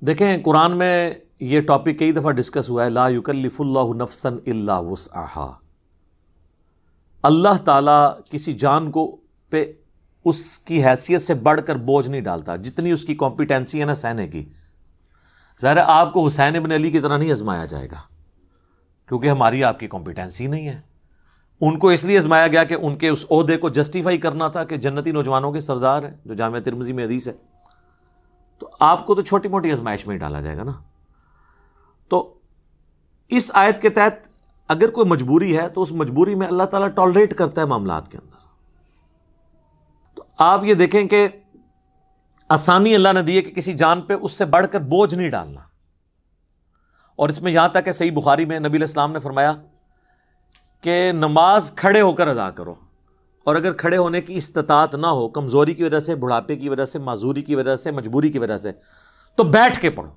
دیکھیں قرآن میں یہ ٹاپک کئی دفعہ ڈسکس ہوا ہے، لا یکلف اللہ نفسا الا وسعہا۔ اللہ تعالیٰ کسی جان کو پہ اس کی حیثیت سے بڑھ کر بوجھ نہیں ڈالتا، جتنی اس کی کمپیٹنسی ہے نا سہنے کی۔ ظاہر ہے آپ کو حسین ابن علی کی طرح نہیں آزمایا جائے گا، کیونکہ ہماری آپ کی کمپیٹنسی نہیں ہے۔ ان کو اس لیے آزمایا گیا کہ ان کے اس عہدے کو جسٹیفائی کرنا تھا کہ جنتی نوجوانوں کے سردار ہیں، جو جامعہ ترمذی میں حدیث ہے۔ تو آپ کو تو چھوٹی موٹی آزمائش میں ہی ڈالا جائے گا نا۔ تو اس آیت کے تحت اگر کوئی مجبوری ہے تو اس مجبوری میں اللہ تعالیٰ ٹالریٹ کرتا ہے معاملات کے اندر۔ تو آپ یہ دیکھیں کہ آسانی اللہ نے دی ہے کہ کسی جان پہ اس سے بڑھ کر بوجھ نہیں ڈالنا۔ اور اس میں یہاں تک کہ صحیح بخاری میں نبی علیہ السلام نے فرمایا کہ نماز کھڑے ہو کر ادا کرو، اور اگر کھڑے ہونے کی استطاعت نہ ہو، کمزوری کی وجہ سے، بڑھاپے کی وجہ سے، معذوری کی وجہ سے، مجبوری کی وجہ سے، تو بیٹھ کے پڑھو،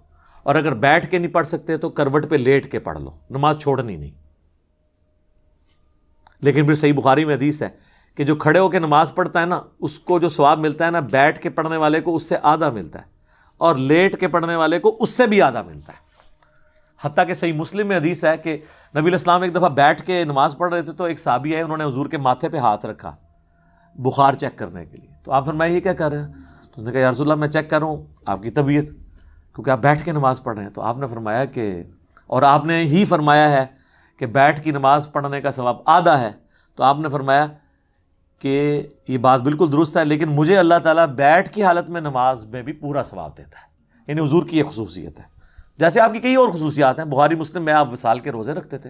اور اگر بیٹھ کے نہیں پڑھ سکتے تو کروٹ پہ لیٹ کے پڑھ لو، نماز چھوڑنی نہیں۔ لیکن پھر صحیح بخاری میں حدیث ہے کہ جو کھڑے ہو کے نماز پڑھتا ہے نا، اس کو جو ثواب ملتا ہے نا، بیٹھ کے پڑھنے والے کو اس سے آدھا ملتا ہے، اور لیٹ کے پڑھنے والے کو اس سے بھی آدھا ملتا ہے۔ حتیٰ کہ صحیح مسلم میں حدیث ہے کہ نبی علیہ السلام ایک دفعہ بیٹھ کے نماز پڑھ رہے تھے تو ایک صحابی ہے، انہوں نے حضور کے ماتھے پہ ہاتھ رکھا بخار چیک کرنے کے لیے۔ تو آپ فرمائے یہ کیا کر رہے ہیں؟ تو انہوں نے کہا یا رسول اللہ میں چیک کر رہا ہوں آپ کی طبیعت، کیونکہ آپ بیٹھ کے نماز پڑھ رہے ہیں۔ تو آپ نے فرمایا کہ، اور آپ نے ہی فرمایا ہے کہ بیٹھ کی نماز پڑھنے کا ثواب آدھا ہے، تو آپ نے فرمایا کہ یہ بات بالکل درست ہے، لیکن مجھے اللہ تعالیٰ بیٹھ کی حالت میں نماز میں بھی پورا ثواب دیتا ہے۔ یعنی حضور کی یہ خصوصیت ہے، جیسے آپ کی کئی اور خصوصیات ہیں۔ بخاری مسلم میں آپ وصال کے روزے رکھتے تھے،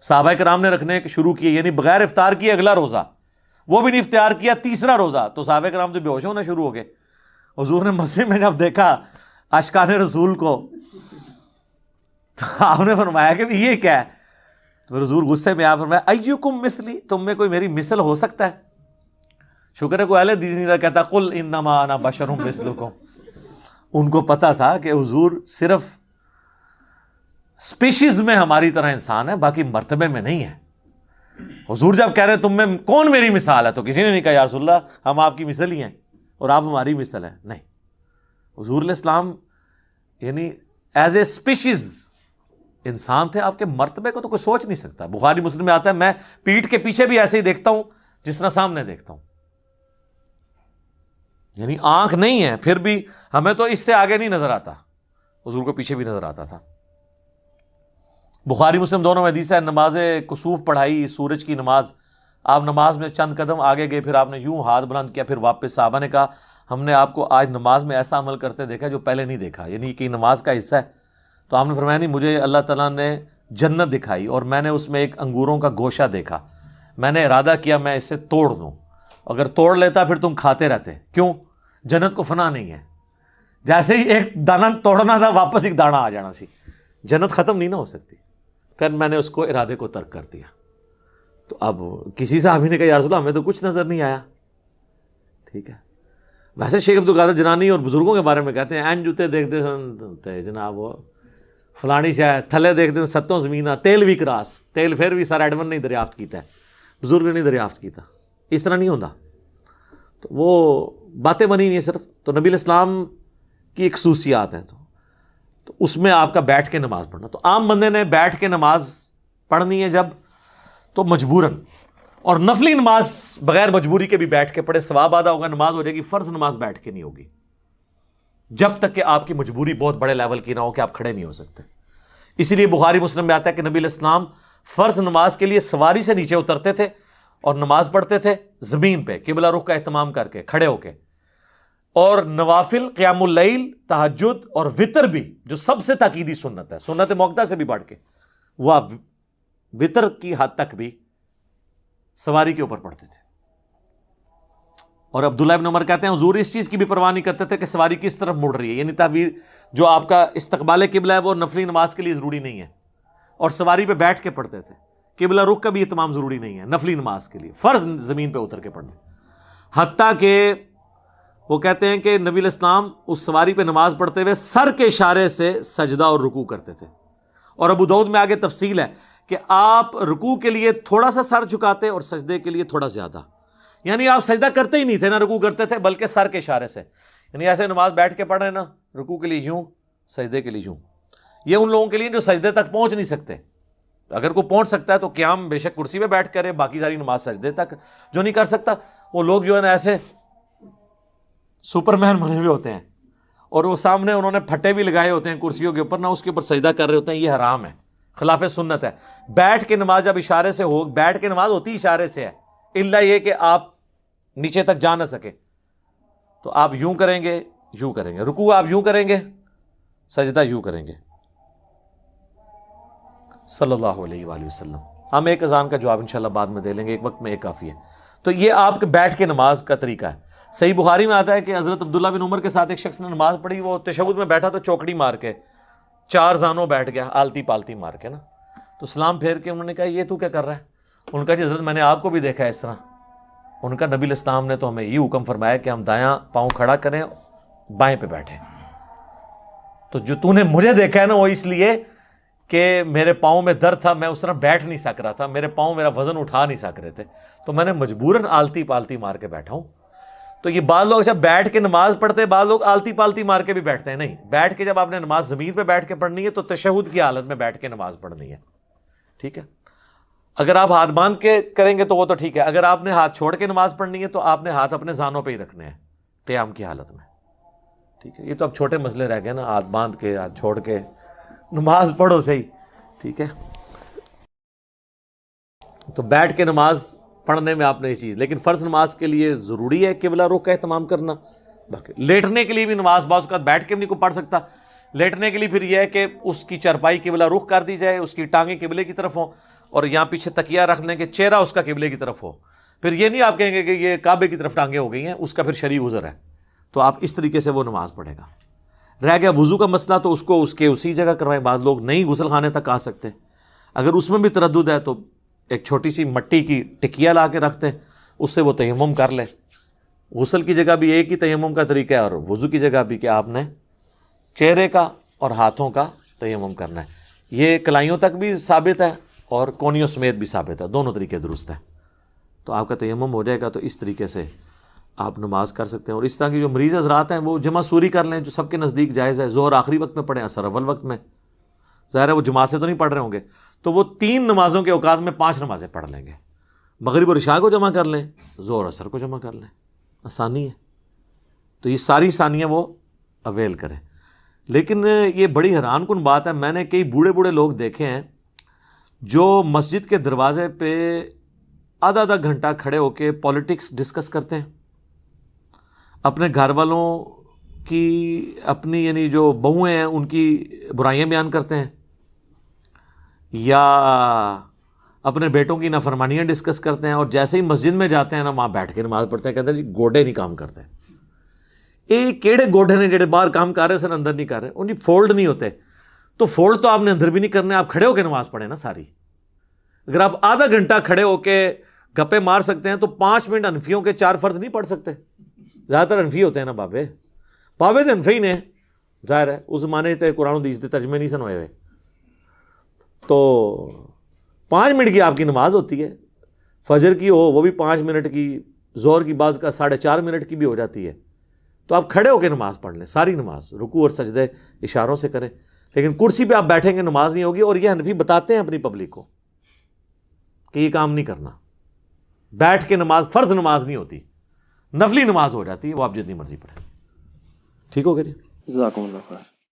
صحابہ کرام نے رکھنے شروع کیے، یعنی بغیر افطار کیے اگلا روزہ، وہ بھی نہیں افطار کیا تیسرا روزہ، تو صحابہ کرام تو بے ہوش ہونا شروع ہو گئے۔ حضور نے مسجد میں جب دیکھا اشکان رسول کو، تو آپ نے فرمایا کہ یہ کیا ہے؟ تو حضور غصے میں آپ فرمایا ایکم مثلی، تم میں کوئی میری مثل ہو سکتا ہے؟ شکر ہے کوئی اہل حدیث نہیں تھا کہتا قل انما انا بشر مثلکم۔ ان کو پتا تھا کہ حضور صرف سپیشیز میں ہماری طرح انسان ہے، باقی مرتبے میں نہیں ہے۔ حضور جب کہہ رہے تم میں کون میری مثال ہے، تو کسی نے نہیں کہا یا رسول اللہ ہم آپ کی مثل ہی ہیں اور آپ ہماری مثل ہیں، نہیں۔ حضور علیہ السلام یعنی ایز اے سپیشیز انسان تھے، آپ کے مرتبے کو تو کوئی سوچ نہیں سکتا۔ بخاری مسلم میں آتا ہے میں پیٹھ کے پیچھے بھی ایسے ہی دیکھتا ہوں جس طرح سامنے دیکھتا ہوں، یعنی آنکھ نہیں ہے پھر بھی ہمیں تو اس سے آگے نہیں نظر آتا، حضور کو پیچھے بھی نظر آتا تھا۔ بخاری مسلم دونوں میں حدیث ہے، نماز کسوف پڑھائی، سورج کی نماز، آپ نماز میں چند قدم آگے گئے، پھر آپ نے یوں ہاتھ بلند کیا، پھر واپس۔ صحابہ نے کہا ہم نے آپ کو آج نماز میں ایسا عمل کرتے دیکھا جو پہلے نہیں دیکھا، یعنی کہ نماز کا حصہ ہے۔ تو آپ نے فرمایا نہیں، مجھے اللہ تعالیٰ نے جنت دکھائی اور میں نے اس میں ایک انگوروں کا گوشہ دیکھا، میں نے ارادہ کیا میں اسے توڑ دوں، اگر توڑ لیتا پھر تم کھاتے رہتے۔ کیوں؟ جنت کو فنا نہیں ہے، جیسے ہی ایک دانہ توڑنا تھا واپس ایک دانہ آ جانا سی، جنت ختم نہیں نہ ہو سکتی۔ پھر میں نے اس کو ارادے کو ترک کر دیا۔ تو اب کسی صحابی نے کہا یا رسول اللہ ہمیں تو کچھ نظر نہیں آیا، ٹھیک ہے۔ ویسے شیخ عبدالقادر جنانی اور بزرگوں کے بارے میں کہتے ہیں این جوتے دیکھتے سن جناب وہ فلانی شاہ تھلے دیکھتے ستوں زمینہ تیل بھی کراس، تیل پھر بھی سر ایڈمن نہیں دریافت کیتا ہے، بزرگ نے نہیں دریافت کیتا، اس طرح نہیں ہوتا۔ تو وہ باتیں بنی ہوئی ہیں صرف۔ تو نبی علیہ السلام کی ایک خصوصیات ہیں، تو اس میں آپ کا بیٹھ کے نماز پڑھنا۔ تو عام بندے نے بیٹھ کے نماز پڑھنی ہے جب، تو مجبوراً، اور نفلی نماز بغیر مجبوری کے بھی بیٹھ کے پڑھے، ثواب آدھا ہوگا، نماز ہو جائے گی۔ فرض نماز بیٹھ کے نہیں ہوگی جب تک کہ آپ کی مجبوری بہت بڑے لیول کی نہ ہو کہ آپ کھڑے نہیں ہو سکتے۔ اسی لیے بخاری مسلم میں آتا ہے کہ نبی علیہ السلام فرض نماز کے لیے سواری سے نیچے اترتے تھے اور نماز پڑھتے تھے زمین پہ، قبلہ رخ کا اہتمام کر کے، کھڑے ہو کے۔ اور نوافل، قیام اللیل، تہجد اور وطر بھی، جو سب سے تاکیدی سنت ہے، سنت موقدہ سے بھی بڑھ کے، وہ آپ وطر کی حد تک بھی سواری کے اوپر پڑھتے تھے۔ اور عبداللہ ابن عمر کہتے ہیں حضور اس چیز کی بھی پرواہ نہیں کرتے تھے کہ سواری کس طرف مڑ رہی ہے، یعنی تعبیر جو آپ کا استقبال قبلہ ہے وہ نفلی نماز کے لیے ضروری نہیں ہے، اور سواری پہ بیٹھ کے پڑھتے تھے۔ قبلہ رخ کا بھی اہتمام ضروری نہیں ہے نفلی نماز کے لیے، فرض زمین پہ اتر کے پڑھنا۔ حتیٰ کہ وہ کہتے ہیں کہ نبی علیہ السلام اس سواری پہ نماز پڑھتے ہوئے سر کے اشارے سے سجدہ اور رکوع کرتے تھے۔ اور ابو داؤد میں آگے تفصیل ہے کہ آپ رکوع کے لیے تھوڑا سا سر جھکاتے اور سجدے کے لیے تھوڑا زیادہ، یعنی آپ سجدہ کرتے ہی نہیں تھے نہ رکوع کرتے تھے، بلکہ سر کے اشارے سے، یعنی ایسے نماز بیٹھ کے پڑھ رہے ہیں نا رکوع کے لیے یوں، سجدے کے لیے یوں. یہ ان لوگوں کے لیے جو سجدے تک پہنچ نہیں سکتے. اگر کوئی پہنچ سکتا ہے تو قیام بے شک کرسی پہ بیٹھ کرے، باقی ساری نماز سجدے تک. جو نہیں کر سکتا وہ لوگ جو ہے نا ایسے سپر مین بنے ہوئے ہوتے ہیں اور وہ سامنے انہوں نے پھٹے بھی لگائے ہوتے ہیں کرسیوں کے اوپر نہ، اس کے اوپر سجدہ کر رہے ہوتے ہیں. یہ حرام ہے، خلاف سنت ہے. بیٹھ کے نماز جب اشارے سے ہو، بیٹھ کے نماز ہوتی اشارے سے ہے، الا یہ کہ آپ نیچے تک جا نہ سکے تو آپ یوں کریں گے، یوں کریں گے. رکوع آپ یوں کریں گے، سجدہ یوں کریں گے. صلی اللہ علیہ وآلہ وسلم. ہم ایک اذان کا جواب انشاءاللہ بعد میں دے لیں گے، ایک وقت میں ایک کافی ہے. تو یہ آپ کے بیٹھ کے نماز کا طریقہ ہے. صحیح بخاری میں آتا ہے کہ حضرت عبداللہ بن عمر کے ساتھ ایک شخص نے نماز پڑھی، وہ تشہد میں بیٹھا تو چوکڑی مار کے 4 زانوں بیٹھ گیا، آلتی پالتی مار کے نا. تو سلام پھیر کے انہوں نے کہا یہ تو کیا کر رہا ہے؟ ان کا جی حضرت میں نے آپ کو بھی دیکھا ہے اس طرح. ان کا نبی الاسلام نے تو ہمیں یہ حکم فرمایا کہ ہم دایاں پاؤں کھڑا کریں، بائیں پہ بیٹھیں. تو جو تو نے مجھے دیکھا ہے نا وہ اس لیے کہ میرے پاؤں میں درد تھا، میں اس طرح بیٹھ نہیں سک رہا تھا، میرے پاؤں میرا وزن اٹھا نہیں سک رہے تھے، تو میں نے مجبوراً آلتی پالتی مار کے بیٹھا ہوں. تو یہ بعض لوگ جب بیٹھ کے نماز پڑھتے ہیں، بعض لوگ آلتی پالتی مار کے بھی بیٹھتے ہیں. نہیں، بیٹھ کے جب آپ نے نماز زمین پہ بیٹھ کے پڑھنی ہے تو تشہد کی حالت میں بیٹھ کے نماز پڑھنی ہے. ٹھیک ہے. اگر آپ ہاتھ باندھ کے کریں گے تو وہ تو ٹھیک ہے. اگر آپ نے ہاتھ چھوڑ کے نماز پڑھنی ہے تو آپ نے ہاتھ اپنے زانوں پہ ہی رکھنے ہیں قیام کی حالت میں. ٹھیک ہے. یہ تو اب چھوٹے مسئلے رہ گئے نا، ہاتھ باندھ کے ہاتھ چھوڑ کے نماز پڑھو صحیح. ٹھیک ہے. تو بیٹھ کے نماز پڑھنے میں آپ نے یہ چیز، لیکن فرض نماز کے لیے ضروری ہے قبلہ رخ کا اہتمام کرنا. باقی لیٹنے کے لیے بھی نماز بعض اوقات بیٹھ کے بھی نہیں کو پڑھ سکتا. لیٹنے کے لیے پھر یہ ہے کہ اس کی چرپائی قبلہ رخ کر دی جائے، اس کی ٹانگیں قبلے کی طرف ہوں اور یہاں پیچھے تکیہ رکھ لیں کہ چہرہ اس کا قبلے کی طرف ہو. پھر یہ نہیں آپ کہیں گے کہ یہ کعبے کی طرف ٹانگیں ہو گئی ہیں، اس کا پھر شرعی عذر ہے. تو آپ اس طریقے سے وہ نماز پڑھے گا. رہ گیا وضو کا مسئلہ تو اس کو اس کے اسی جگہ کروائیں. بعض لوگ نہیں غسل خانے تک آ سکتے، اگر اس میں بھی تردد ہے تو ایک چھوٹی سی مٹی کی ٹکیا لا کے رکھتے ہیں، اس سے وہ تیمم کر لیں. غسل کی جگہ بھی ایک ہی تیمم کا طریقہ ہے اور وضو کی جگہ بھی کہ آپ نے چہرے کا اور ہاتھوں کا تیمم کرنا ہے. یہ کلائیوں تک بھی ثابت ہے اور کونیوں سمیت بھی ثابت ہے، دونوں طریقے درست ہیں. تو آپ کا تیمم ہو جائے گا. تو اس طریقے سے آپ نماز کر سکتے ہیں. اور اس طرح کی جو مریض حضرات ہیں وہ جمع سوری کر لیں، جو سب کے نزدیک جائز ہے. ظہر آخری وقت میں پڑھیں، عصر اول وقت میں. ظاہر ہے وہ جماعت سے تو نہیں پڑھ رہے ہوں گے، تو وہ 3 نمازوں کے اوقات میں 5 نمازیں پڑھ لیں گے. مغرب اور عشاء کو جمع کر لیں، ظہر عصر کو جمع کر لیں. آسانی ہے. تو یہ ساری ثانیہ وہ اویل کریں. لیکن یہ بڑی حیران کن بات ہے، میں نے کئی بوڑھے لوگ دیکھے ہیں جو مسجد کے دروازے پہ آدھا گھنٹہ کھڑے ہو کے پالیٹکس ڈسکس کرتے ہیں، اپنے گھر والوں کی، اپنی یعنی جو بہویں ہیں ان کی برائیاں بیان کرتے ہیں، یا اپنے بیٹوں کی نافرمانیاں ڈسکس کرتے ہیں. اور جیسے ہی مسجد میں جاتے ہیں نا، وہاں بیٹھ کے نماز پڑھتے ہیں. کہتے ہیں جی گوڈے نہیں کام کرتے. کیڑے گوڈے نے جڑے باہر کام کر رہے سن اندر نہیں کر رہے، ان کی فولڈ نہیں ہوتے. تو فولڈ تو آپ نے اندر بھی نہیں کرنے، آپ کھڑے ہو کے نماز پڑھیں نا ساری. اگر آپ آدھا گھنٹہ کھڑے ہو کے گپے مار سکتے ہیں تو 5 منٹ حنفیوں کے 4 فرض نہیں پڑھ سکتے. زیادہ تر حنفی ہوتے ہیں نا بابے تو حنفی نے، ظاہر ہے اس زمانے تے قرآن و حدیث کے ترجمے نہیں سن ہوئے ہوئے. تو 5 منٹ کی آپ کی نماز ہوتی ہے. فجر کی ہو وہ بھی 5 منٹ کی، ظہر کی بعض کا 4.5 منٹ کی بھی ہو جاتی ہے. تو آپ کھڑے ہو کے نماز پڑھ لیں ساری نماز، رکوع اور سجدے اشاروں سے کریں. لیکن کرسی پہ آپ بیٹھیں گے نماز نہیں ہوگی. اور یہ حنفی بتاتے ہیں اپنی پبلک کو کہ یہ کام نہیں کرنا. بیٹھ کے نماز فرض نماز نہیں ہوتی، نفلی نماز ہو جاتی ہے، وہ آپ جتنی مرضی پڑھیں. ٹھیک ہو گیا جی؟ جزاکم اللہ خیر.